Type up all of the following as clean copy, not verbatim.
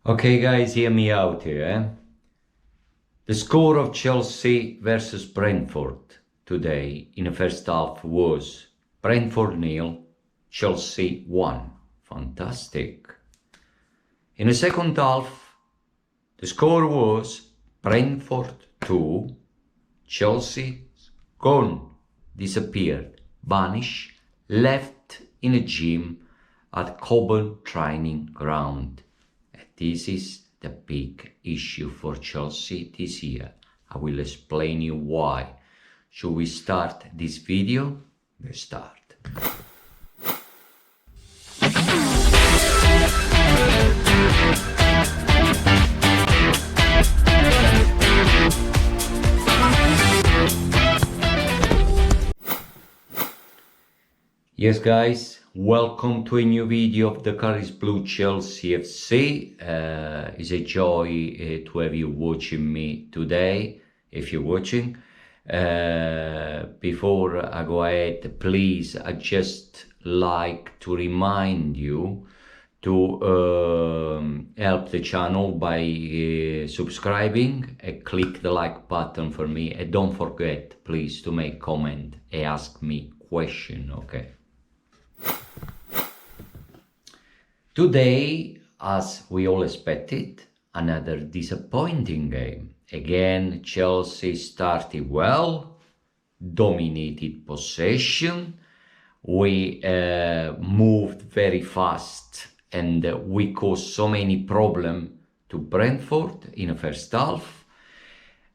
Okay, guys, hear me out here. The score of Chelsea versus Brentford today in the first half was Brentford 0, Chelsea 1. Fantastic. In the second half, the score was Brentford 2, Chelsea gone, disappeared, vanished, left in a gym at Coburn training ground. This is the big issue for Chelsea this year. I will explain you why. Should we start this video? Let's start. Yes, guys, welcome to a new video of the Caris Blue Chelsea FC. It's a joy to have you watching me today, if you're watching. Before I go ahead, please, I just like to remind you to help the channel by subscribing and click the like button for me. And don't forget, please, to make comment and ask me question, okay? Today, as we all expected, another disappointing game. Again, Chelsea started well, dominated possession, we moved very fast and we caused so many problems to Brentford in the first half,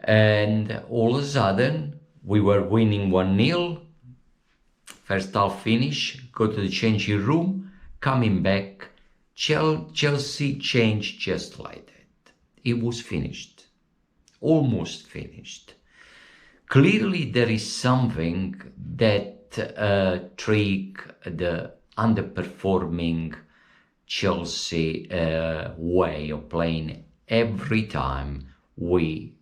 and all of a sudden we were winning 1-0, first half finish, go to the changing room, coming back, Chelsea changed just like that. It was finished, almost finished. Clearly there is something that trick the underperforming Chelsea way of playing every time we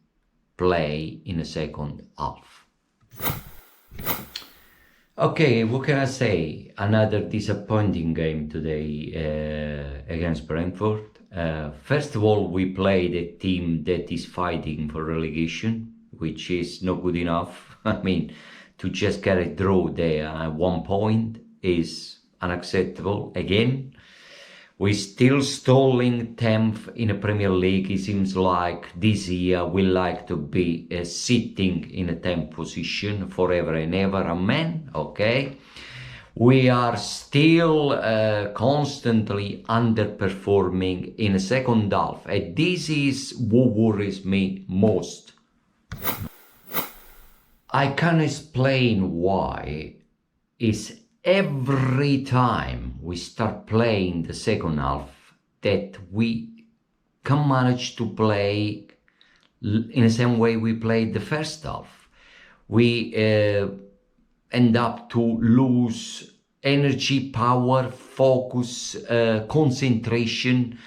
play in the second half. Okay, what can I say? Another disappointing game today against Brentford. First of all, we played a team that is fighting for relegation, which is not good enough. I mean, to just get a draw there at 1 point is unacceptable. Again, we're still stalling 10th in the Premier League. It seems like this year we like to be sitting in a 10th position forever and ever. Amen. Okay. We are still constantly underperforming in the second half. And this is what worries me most. I can explain why. Is every time we start playing the second half that we can manage to play in the same way we played the first half. We end up to lose energy, power, focus, concentration,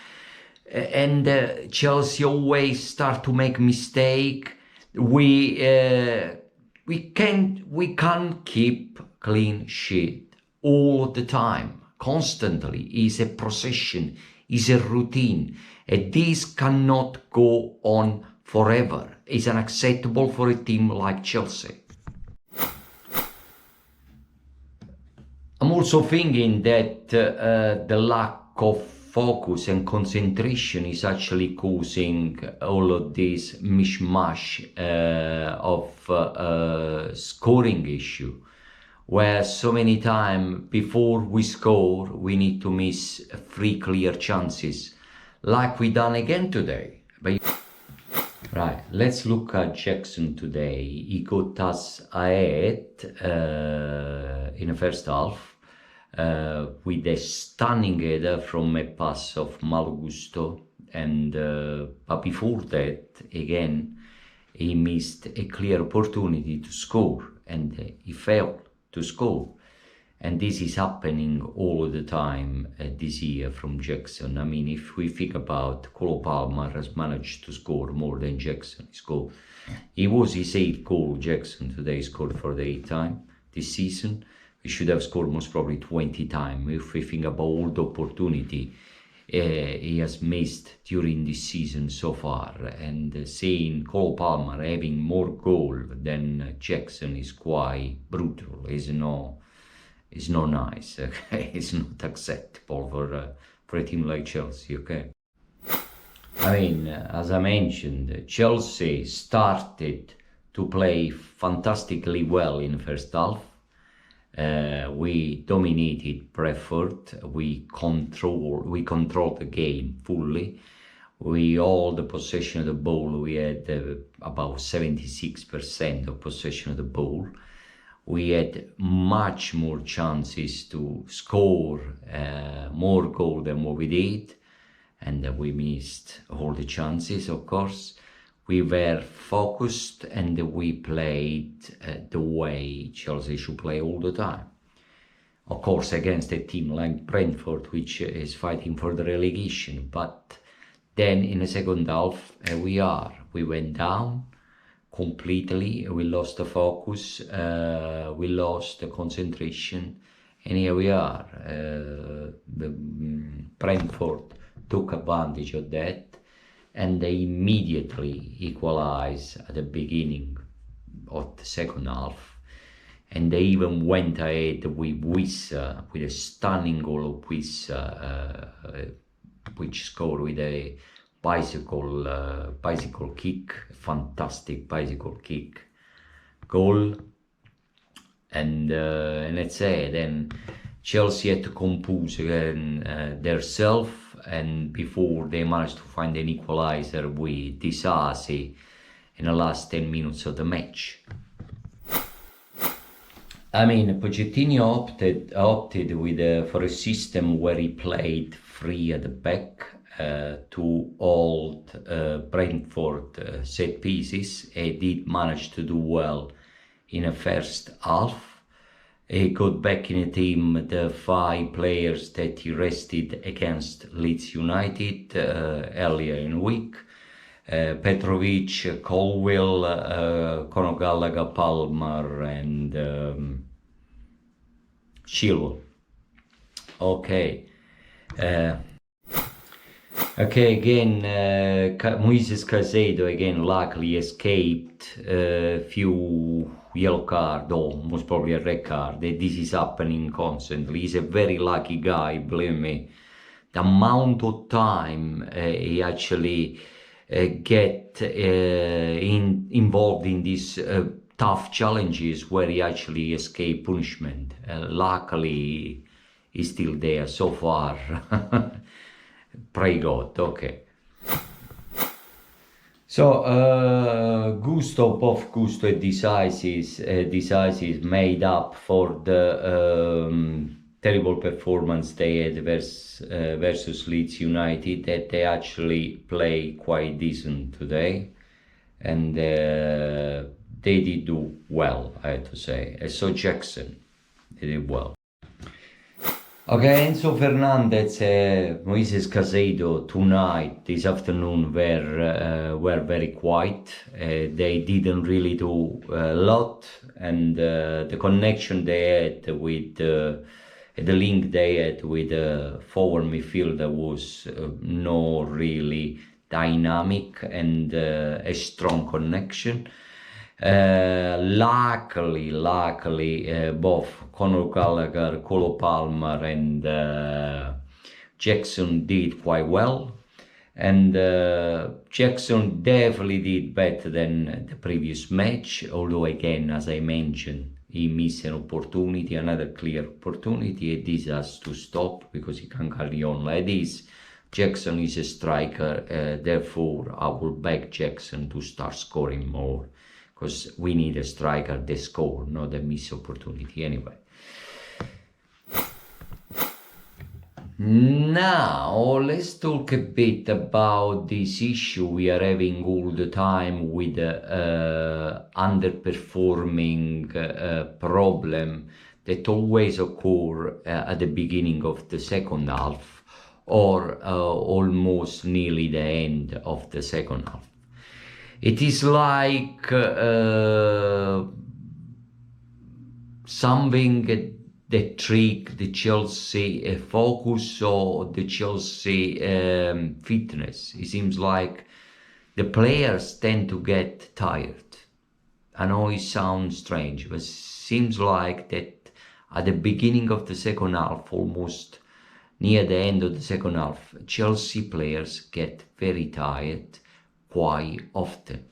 and Chelsea always start to make mistake. We can't keep clean sheet all the time, constantly. Is a procession, is a routine, and this cannot go on forever. It's unacceptable for a team like Chelsea. I'm also thinking that the lack of focus and concentration is actually causing all of this mishmash of scoring issue, where so many times before we score we need to miss 3 clear chances, like we done again today. But right, let's look at Jackson today. He got us ahead in the first half with a stunning header from a pass of Malo Gusto, and but before that, again, he missed a clear opportunity to score, and he failed to score. And this is happening all the time this year from Jackson. I mean, if we think about Cole Palmer has managed to score more than Jackson scored. It was his 8th goal, Jackson today scored for the 8th time this season. He should have scored most probably 20 times if we think about all the opportunity he has missed during this season so far. And seeing Cole Palmer having more goal than Jackson is quite brutal. It's not nice. Okay, it's not acceptable for a team like Chelsea. Okay. I mean, as I mentioned, Chelsea started to play fantastically well in the first half. We dominated Brentford. We controlled the game fully. We all the possession of the ball. We had about 76% of possession of the ball. We had much more chances to score more goal than what we did, and we missed all the chances, of course. We were focused and we played the way Chelsea should play all the time. Of course, against a team like Brentford, which is fighting for the relegation. But then in the second half, we went down completely. We lost the focus, we lost the concentration, and here we are. Brentford took advantage of that, and they immediately equalized at the beginning of the second half, and they even went ahead with Wissa, with a stunning goal of Wissa, which scored with a bicycle kick, fantastic bicycle kick goal. And let's say then Chelsea had to compose again themselves, and before they managed to find an equalizer with Disasi in the last 10 minutes of the match. I mean, Pochettino opted for a system where he played three at the back to hold Brentford set pieces. He did manage to do well in the first half. He got back in the team the 5 players that he rested against Leeds United earlier in the week. Petrovic, Colwill, Conor Gallagher, Palmer, and Chilwell. Okay. Okay, again, Moises Caicedo again luckily escaped a few yellow card, or most probably a red card. This is happening constantly. He's a very lucky guy, believe me. The amount of time he actually get involved in these tough challenges where he actually escape punishment. Luckily, he's still there so far. Pray God. Okay. So both Gusto and Decisive made up for the terrible performance they had versus Leeds United, that they actually play quite decent today, and they did do well, I have to say. I saw Jackson, they did well. Okay, Enzo Fernandez, Moises Caicedo tonight, this afternoon, were very quiet. They didn't really do a lot, and the connection they had with the link they had with the forward midfielder was not really dynamic and a strong connection. Luckily, both Conor Gallagher, Cole Palmer, and Jackson did quite well, and Jackson definitely did better than the previous match, although again, as I mentioned, he missed an opportunity, another clear opportunity, and this has to stop because he can't carry on like this. Jackson is a striker, therefore I will back Jackson to start scoring more, because we need a striker that score, not a missed opportunity anyway. Now, let's talk a bit about this issue we are having all the time with underperforming problem that always occur at the beginning of the second half, or almost nearly the end of the second half. It is like something the trick, the Chelsea focus or the Chelsea fitness. It seems like the players tend to get tired. I know it sounds strange, but it seems like that at the beginning of the second half, almost near the end of the second half, Chelsea players get very tired quite often.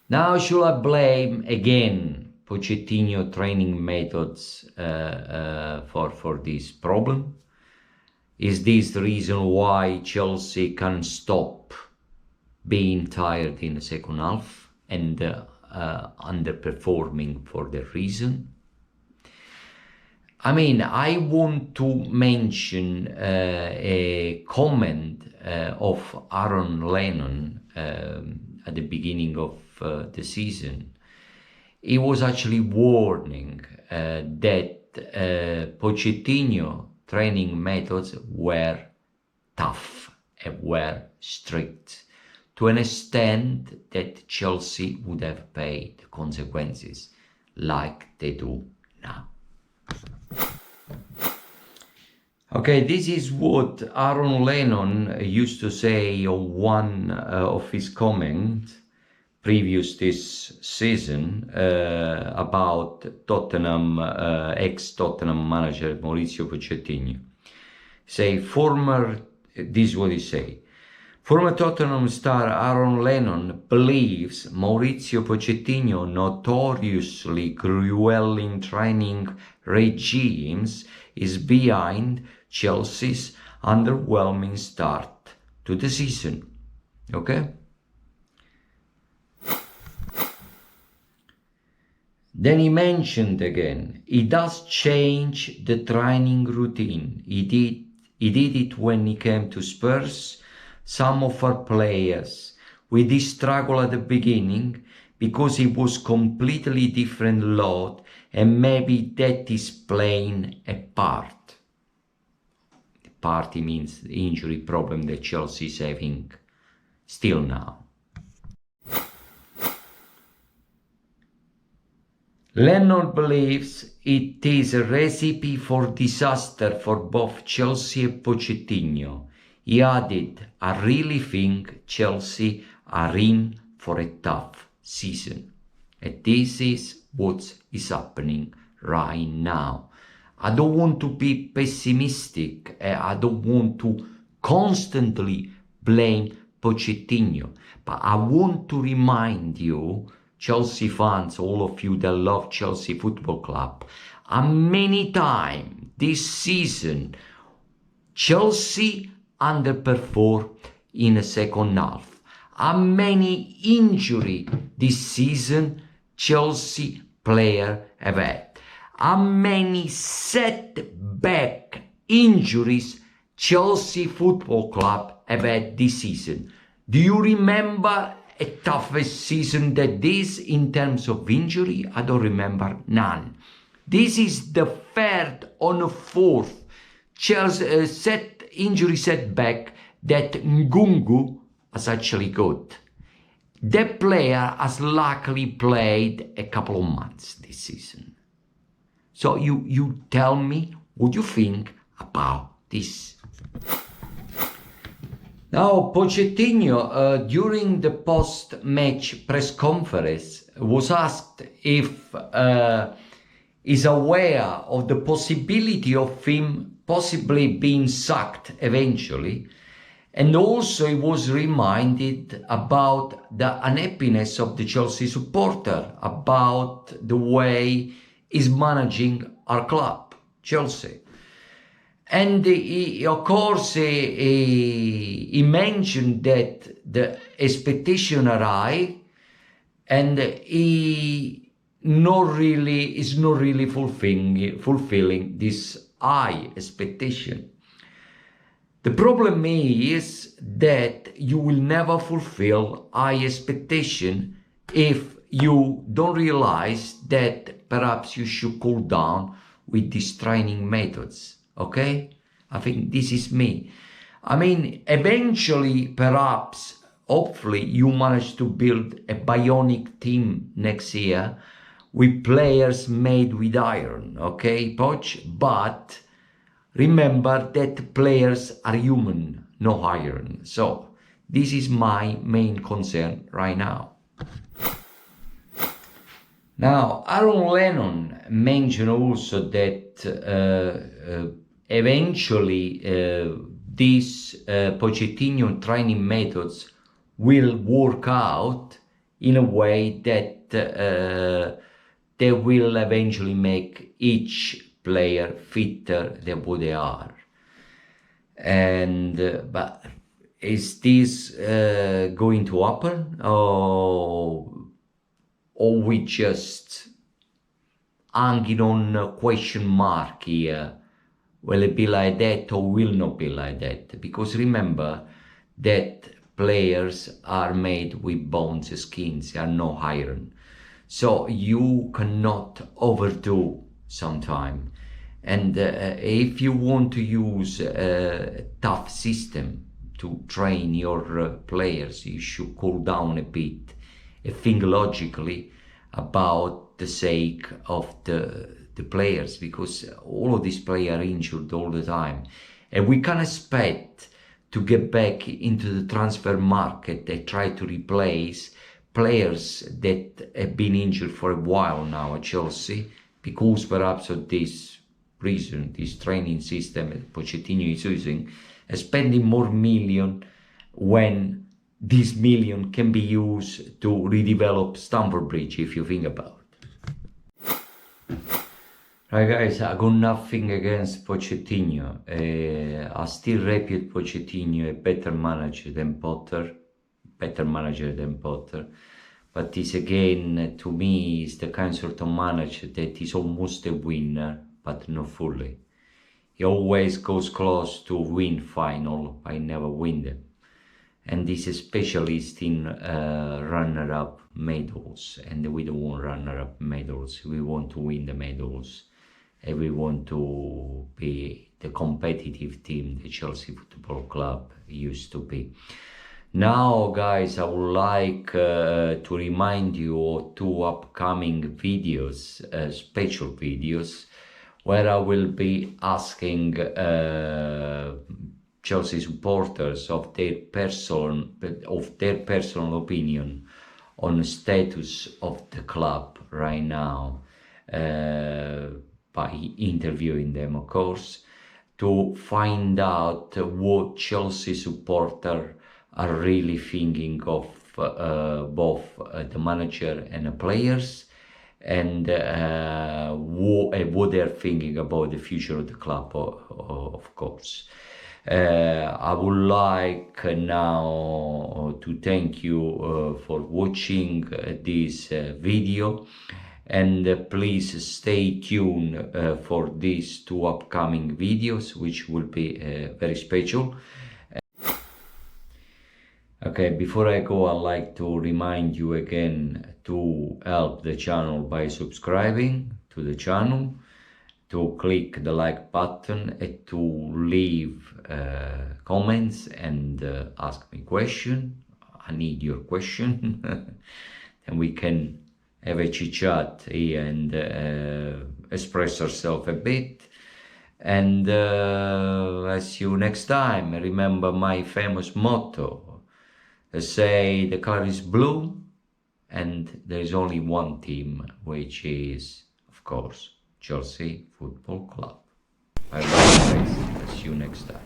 Now, should I blame again Pochettino training methods for this problem? Is this the reason why Chelsea can't stop being tired in the second half and underperforming for the reason? I mean, I want to mention a comment of Aaron Lennon at the beginning of the season. He was actually warning that Pochettino training methods were tough and were strict, to an extent that Chelsea would have paid the consequences like they do now. Okay, this is what Aaron Lennon used to say on one of his comments previous this season about Tottenham, ex-Tottenham manager Maurizio Pochettino. This is what he say. Former Tottenham star Aaron Lennon believes Maurizio Pochettino, notoriously cruel in training regimes, is behind Chelsea's underwhelming start to the season. Okay? Then he mentioned again, he does change the training routine. He did it when he came to Spurs. Some of our players, we did struggle at the beginning because it was completely different load, and maybe that is playing a part. The party means the injury problem that Chelsea is having still now. Lennon believes it is a recipe for disaster for both Chelsea and Pochettino. He added, I really think Chelsea are in for a tough season. And this is what is happening right now. I don't want to be pessimistic. I don't want to constantly blame Pochettino. But I want to remind you, Chelsea fans, all of you that love Chelsea Football Club, many times this season, Chelsea underperformed in the second half. How many injuries this season Chelsea players have had? How many setback injuries Chelsea Football Club have had this season? Do you remember a toughest season than this in terms of injury? I don't remember none. This is the third or the fourth Chelsea injury setback that Nkunku has actually got. That player has luckily played a couple of months this season. So you tell me what you think about this. Now, Pochettino, during the post-match press conference, was asked if he's aware of the possibility of him possibly being sacked eventually, and also he was reminded about the unhappiness of the Chelsea supporter about the way he's managing our club, Chelsea. And of course, he mentioned that the expectations are high, and he is not really fulfilling this high expectation. The problem is that you will never fulfill high expectation if you don't realize that perhaps you should cool down with these training methods. Okay? I think this is me. I mean, eventually, perhaps, hopefully, you manage to build a bionic team next year with players made with iron, okay, Poch? But remember that players are human, no iron. So this is my main concern right now. Now, Aaron Lennon mentioned also that eventually these Pochettino training methods will work out in a way that they will eventually make each player fitter than what they are. And but is this going to happen, or we just hanging on a question mark here? Will it be like that or will not be like that? Because remember that players are made with bones, skins, they are no iron. So you cannot overdo sometime. And if you want to use a tough system to train your players, you should cool down a bit and think logically about the sake of the players, because all of these players are injured all the time. And we can't expect to get back into the transfer market and try to replace players that have been injured for a while now at Chelsea, because perhaps of this reason, this training system that Pochettino is using, spending more million when this million can be used to redevelop Stamford Bridge, if you think about it. Right guys, I got nothing against Pochettino. I still repute Pochettino a better manager than Potter. But this again, to me, is the kind sort of manager that is almost a winner, but not fully. He always goes close to win final, but never win them. And he's a specialist in runner-up medals, and we don't want runner-up medals. We want to win the medals, and we want to be the competitive team the Chelsea Football Club used to be. Now guys, I would like to remind you of 2 upcoming videos, special videos, where I will be asking Chelsea supporters of their personal opinion on the status of the club right now, by interviewing them, of course, to find out what Chelsea supporters are really thinking of both the manager and the players, and what they're thinking about the future of the club, of course. I would like now to thank you for watching this video, and please stay tuned for these 2 upcoming videos, which will be very special. Okay, before I go, I'd like to remind you again to help the channel by subscribing to the channel, to click the like button, and to leave comments and ask me question. I need your question and we can have a chit chat here and express ourselves a bit. And I'll see you next time. Remember my famous motto. Say the color is blue, and there is only one team, which is, of course, Chelsea Football Club. Bye bye guys, see you next time.